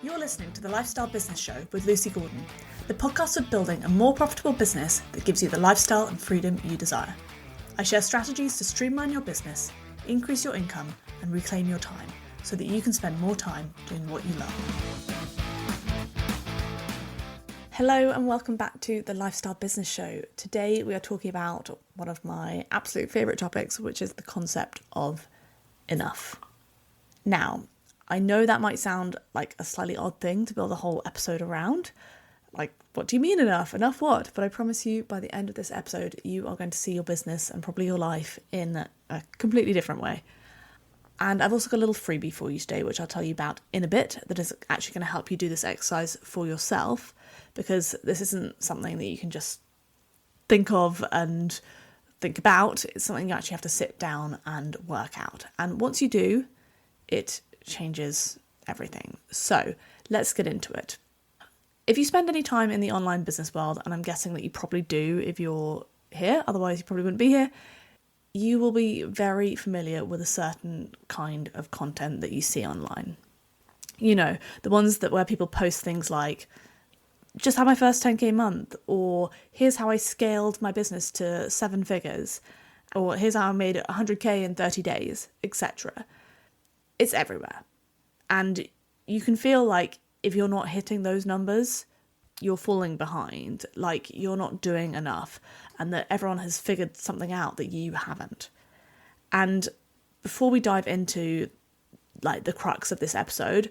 You're listening to the Lifestyle Business Show with Lucy Gordon, the podcast of building a more profitable business that gives you the lifestyle and freedom you desire. I share strategies to streamline your business, increase your income, and reclaim your time so that you can spend more time doing what you love. Hello and welcome back to the Lifestyle Business Show. Today we are talking about one of my absolute favourite topics, which is the concept of enough. Now, I know that might sound like a slightly odd thing to build a whole episode around. Like, what do you mean enough? Enough what? But I promise you, by the end of this episode, you are going to see your business and probably your life in a completely different way. And I've also got a little freebie for you today, which I'll tell you about in a bit, that is actually going to help you do this exercise for yourself, because this isn't something that you can just think of and think about. It's something you actually have to sit down and work out. And once you do, it changes everything. So let's get into it. If you spend any time in the online business world, and I'm guessing that you probably do if you're here, otherwise you probably wouldn't be here, you will be very familiar with a certain kind of content that you see online. You know, the ones that where people post things like, just had my first 10k month, or here's how I scaled my business to 7 figures, or here's how I made 100k in 30 days, etc. It's everywhere. And you can feel like if you're not hitting those numbers, you're falling behind, like you're not doing enough, and that everyone has figured something out that you haven't. And before we dive into like the crux of this episode,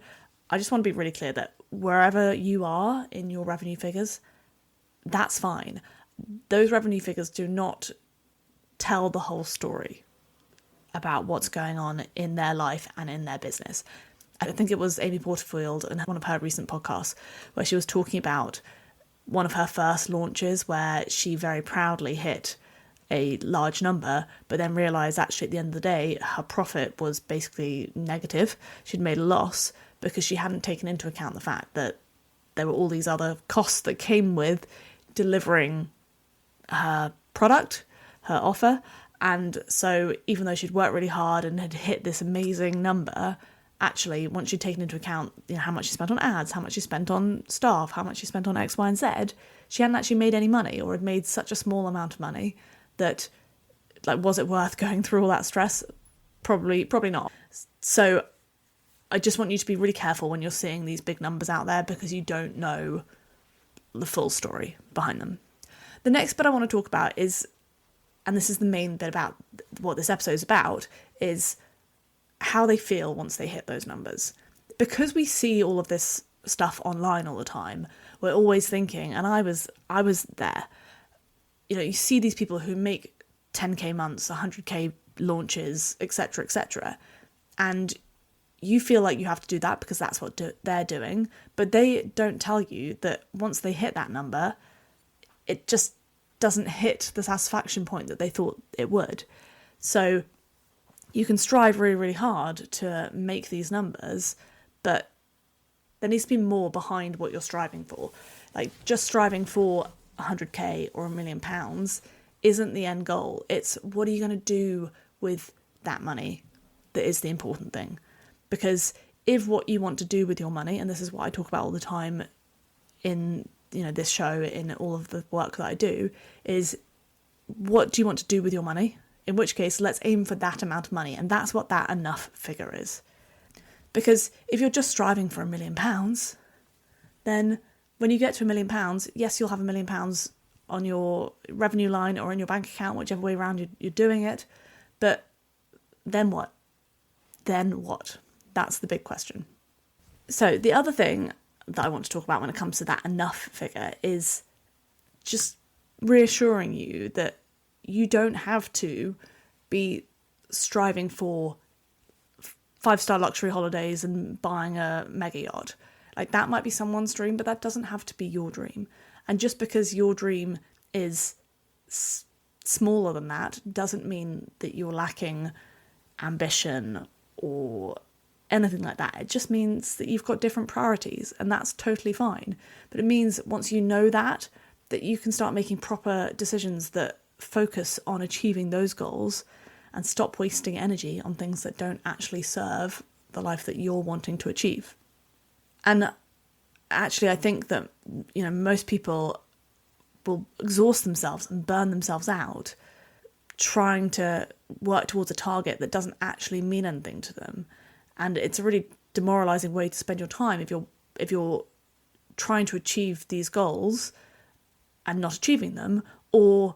I just want to be really clear that wherever you are in your revenue figures, that's fine. Those revenue figures do not tell the whole story about what's going on in their life and in their business. I think it was Amy Porterfield in one of her recent podcasts where she was talking about one of her first launches where she very proudly hit a large number, but then realised actually at the end of the day her profit was basically negative. She'd made a loss because she hadn't taken into account the fact that there were all these other costs that came with delivering her product, her offer. And so even though she'd worked really hard and had hit this amazing number, actually, once she'd taken into account, you know, how much she spent on ads, how much she spent on staff, how much she spent on X, Y, and Z, she hadn't actually made any money, or had made such a small amount of money that, like, was it worth going through all that stress? Probably not. So I just want you to be really careful when you're seeing these big numbers out there, because you don't know the full story behind them. The next bit I want to talk about is, and this is the main bit about what this episode is about, is how they feel once they hit those numbers. Because we see all of this stuff online all the time, we're always thinking, and I was there, you know, you see these people who make 10k months, 100k launches, etc., and you feel like you have to do that because that's what they're doing, but they don't tell you that once they hit that number, it just doesn't hit the satisfaction point that they thought it would. So you can strive really, really hard to make these numbers, but there needs to be more behind what you're striving for. Like, just striving for 100k or £1 million isn't the end goal. It's what are you going to do with that money that is the important thing. Because if what you want to do with your money, and this is what I talk about all the time in, you know, this show, in all of the work that I do, is what do you want to do with your money? In which case, let's aim for that amount of money. And that's what that enough figure is. Because if you're just striving for £1 million, then when you get to £1 million, yes, you'll have £1 million on your revenue line or in your bank account, whichever way around you're doing it. But then what? Then what? That's the big question. So the other thing that I want to talk about when it comes to that enough figure is just reassuring you that you don't have to be striving for 5-star luxury holidays and buying a mega yacht. Like, that might be someone's dream, but that doesn't have to be your dream. And just because your dream is smaller than that doesn't mean that you're lacking ambition or anything like that. It just means that you've got different priorities, and that's totally fine. But it means once you know that you can start making proper decisions that focus on achieving those goals, and stop wasting energy on things that don't actually serve the life that you're wanting to achieve. And actually, I think that, most people will exhaust themselves and burn themselves out trying to work towards a target that doesn't actually mean anything to them. And it's a really demoralizing way to spend your time if you're trying to achieve these goals and not achieving them, or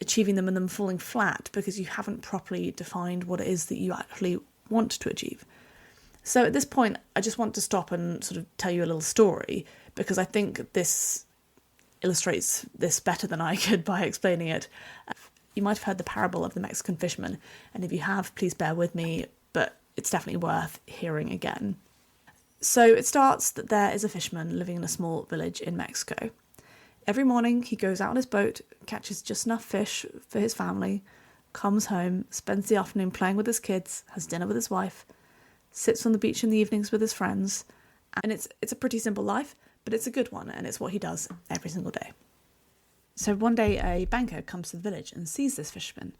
achieving them and then falling flat because you haven't properly defined what it is that you actually want to achieve. So at this point, I just want to stop and sort of tell you a little story, because I think this illustrates this better than I could by explaining it. You might have heard the parable of the Mexican fisherman, and if you have, please bear with me, but it's definitely worth hearing again. So it starts that there is a fisherman living in a small village in Mexico. Every morning he goes out on his boat, catches just enough fish for his family, comes home, spends the afternoon playing with his kids, has dinner with his wife, sits on the beach in the evenings with his friends, and it's a pretty simple life, but it's a good one, and it's what he does every single day. So one day a banker comes to the village and sees this fisherman,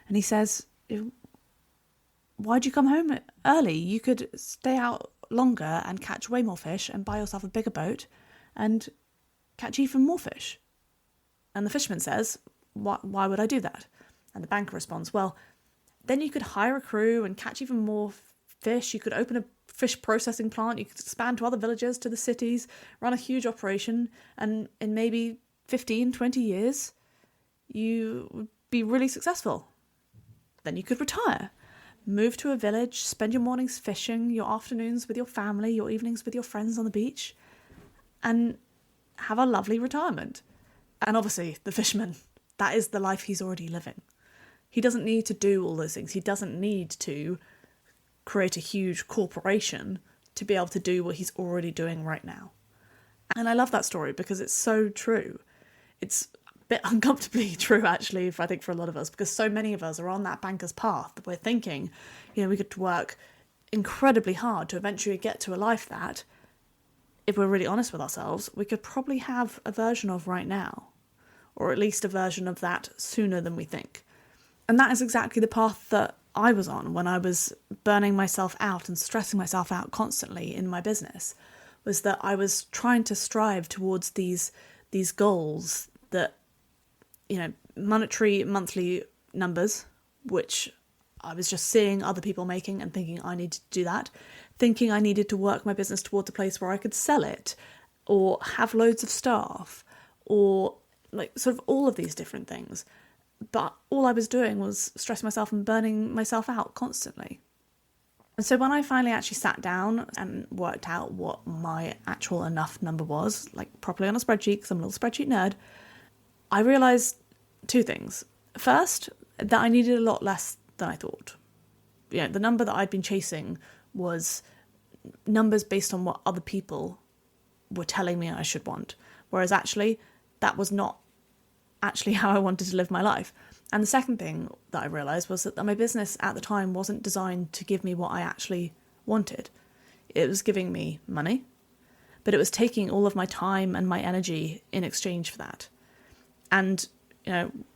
and he says, "Why'd you come home early? You could stay out longer and catch way more fish and buy yourself a bigger boat and catch even more fish." And the fisherman says, "Why would I do that?" And the banker responds, "Well, then you could hire a crew and catch even more fish. You could open a fish processing plant. You could expand to other villages, to the cities, run a huge operation. And in maybe 15, 20 years, you would be really successful. Then you could retire, move to a village, spend your mornings fishing, your afternoons with your family, your evenings with your friends on the beach, and have a lovely retirement." And obviously, the fisherman, that is the life he's already living. He doesn't need to do all those things. He doesn't need to create a huge corporation to be able to do what he's already doing right now. And I love that story because it's so true. It's a bit uncomfortably true, actually, I think, for a lot of us, because so many of us are on that banker's path that we're thinking, we could work incredibly hard to eventually get to a life that, if we're really honest with ourselves, we could probably have a version of right now, or at least a version of that sooner than we think. And that is exactly the path that I was on when I was burning myself out and stressing myself out constantly in my business, was that I was trying to strive towards these goals that, monetary monthly numbers, which I was just seeing other people making and thinking I needed to do that, thinking I needed to work my business towards a place where I could sell it or have loads of staff or sort of all of these different things. But all I was doing was stressing myself and burning myself out constantly. And so when I finally actually sat down and worked out what my actual enough number was, properly on a spreadsheet, because I'm a little spreadsheet nerd, I realised two things. First, that I needed a lot less than I thought. The number that I'd been chasing was numbers based on what other people were telling me I should want. Whereas actually, that was not actually how I wanted to live my life. And the second thing that I realised was that my business at the time wasn't designed to give me what I actually wanted. It was giving me money, but it was taking all of my time and my energy in exchange for that. And,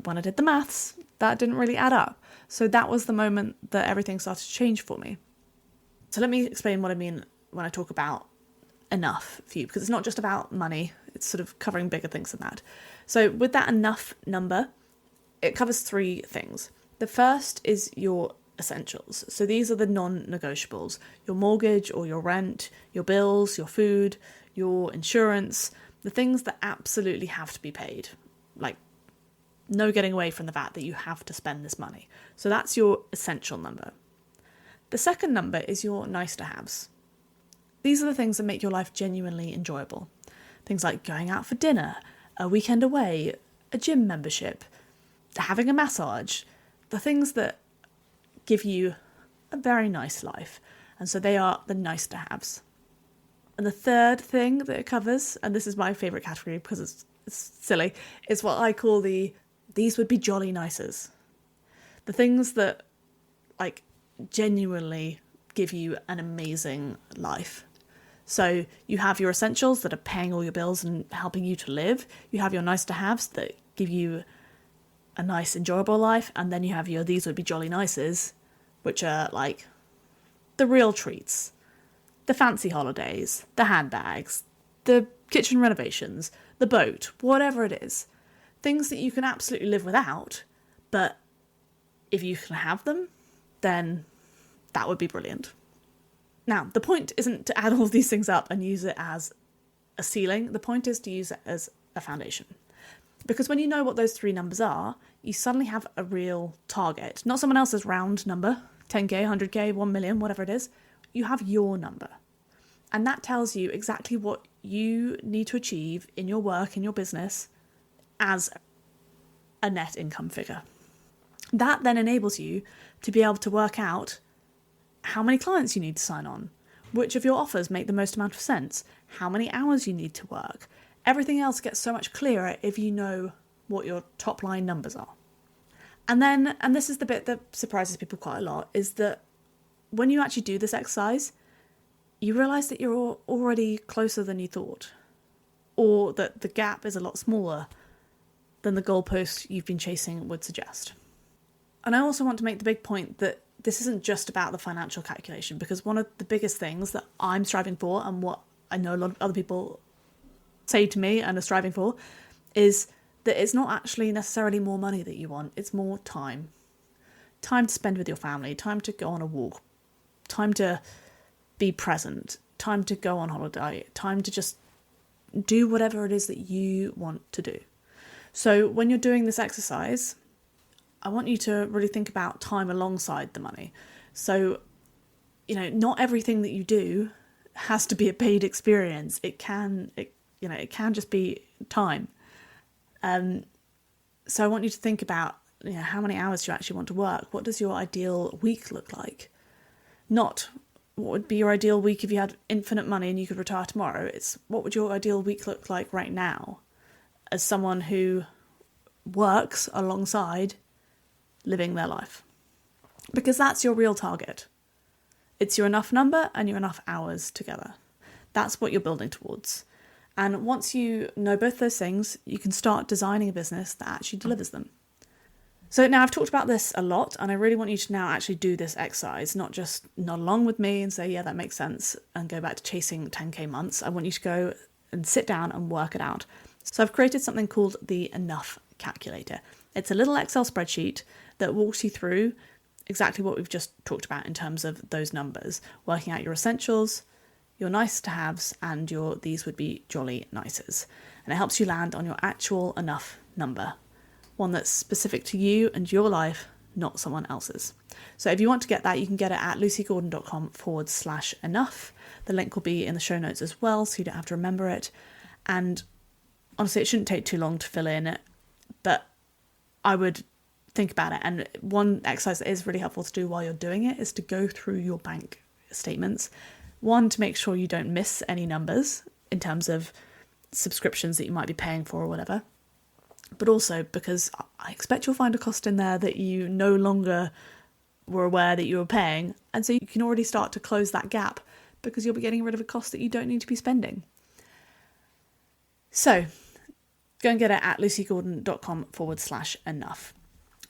when I did the maths, that didn't really add up. So that was the moment that everything started to change for me. So let me explain what I mean when I talk about enough for you, because it's not just about money, it's sort of covering bigger things than that. So with that enough number, it covers three things. The first is your essentials. So these are the non-negotiables: your mortgage or your rent, your bills, your food, your insurance, the things that absolutely have to be paid. No getting away from the fact that you have to spend this money. So that's your essential number. The second number is your nice to haves. These are the things that make your life genuinely enjoyable. Things like going out for dinner, a weekend away, a gym membership, having a massage, the things that give you a very nice life. And so they are the nice to haves. And the third thing that it covers, and this is my favourite category because it's silly, is what I call these would be jolly nicers. The things that genuinely give you an amazing life. So you have your essentials that are paying all your bills and helping you to live. You have your nice to haves that give you a nice, enjoyable life, and then you have your these would be jolly nices, which are like the real treats, the fancy holidays, the handbags, the kitchen renovations, the boat, whatever it is. Things that you can absolutely live without, but if you can have them, then that would be brilliant. Now, the point isn't to add all of these things up and use it as a ceiling. The point is to use it as a foundation. Because when you know what those three numbers are, you suddenly have a real target. Not someone else's round number, 10k, 100k, 1 million, whatever it is. You have your number. And that tells you exactly what you need to achieve in your work, in your business, as a net income figure. That then enables you to be able to work out how many clients you need to sign on, which of your offers make the most amount of sense, how many hours you need to work. Everything else gets so much clearer if you know what your top line numbers are. And then, and this is the bit that surprises people quite a lot, is that when you actually do this exercise, you realise that you're already closer than you thought, or that the gap is a lot smaller than the goalpost you've been chasing would suggest. And I also want to make the big point that this isn't just about the financial calculation, because one of the biggest things that I'm striving for, and what I know a lot of other people say to me and are striving for, is that it's not actually necessarily more money that you want, it's more time. Time to spend with your family, time to go on a walk, time to be present, time to go on holiday, time to just do whatever it is that you want to do. So when you're doing this exercise, I want you to really think about time alongside the money. So, not everything that you do has to be a paid experience. It can just be time. So I want you to think about, how many hours do you actually want to work? What does your ideal week look like? Not what would be your ideal week if you had infinite money and you could retire tomorrow. It's what would your ideal week look like right now as someone who works alongside living their life. Because that's your real target. It's your enough number and your enough hours together. That's what you're building towards. And once you know both those things, you can start designing a business that actually delivers them. So now I've talked about this a lot, and I really want you to now actually do this exercise, not just nod along with me and say, yeah, that makes sense, and go back to chasing 10k months. I want you to go and sit down and work it out. So I've created something called the Enough Calculator. It's a little Excel spreadsheet that walks you through exactly what we've just talked about in terms of those numbers, working out your essentials, your nice to haves, and your these would be jolly nices. And it helps you land on your actual enough number, one that's specific to you and your life, not someone else's. So if you want to get that, you can get it at lucygordon.com/enough. The link will be in the show notes as well, so you don't have to remember it. And honestly, it shouldn't take too long to fill in, but I would think about it. And one exercise that is really helpful to do while you're doing it is to go through your bank statements. One, to make sure you don't miss any numbers in terms of subscriptions that you might be paying for or whatever. But also because I expect you'll find a cost in there that you no longer were aware that you were paying. And so you can already start to close that gap because you'll be getting rid of a cost that you don't need to be spending. So go and get it at lucygordon.com/enough.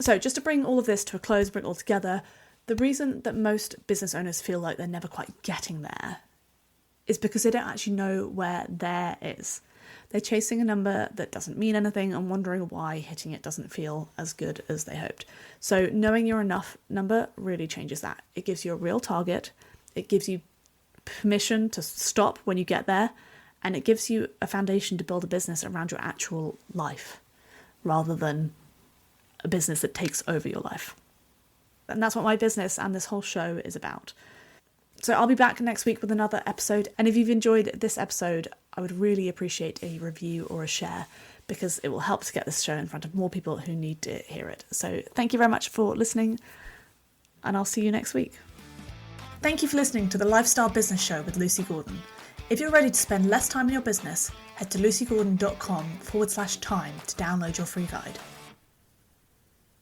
So just to bring all of this to a close, bring it all together, the reason that most business owners feel like they're never quite getting there is because they don't actually know where there is. They're chasing a number that doesn't mean anything and wondering why hitting it doesn't feel as good as they hoped. So knowing your enough number really changes that. It gives you a real target. It gives you permission to stop when you get there. And it gives you a foundation to build a business around your actual life rather than a business that takes over your life. And that's what my business and this whole show is about. So I'll be back next week with another episode. And if you've enjoyed this episode, I would really appreciate a review or a share because it will help to get this show in front of more people who need to hear it. So thank you very much for listening, and I'll see you next week. Thank you for listening to the Lifestyle Business Show with Lucy Gordon. If you're ready to spend less time in your business, head to lucygordon.com/time to download your free guide.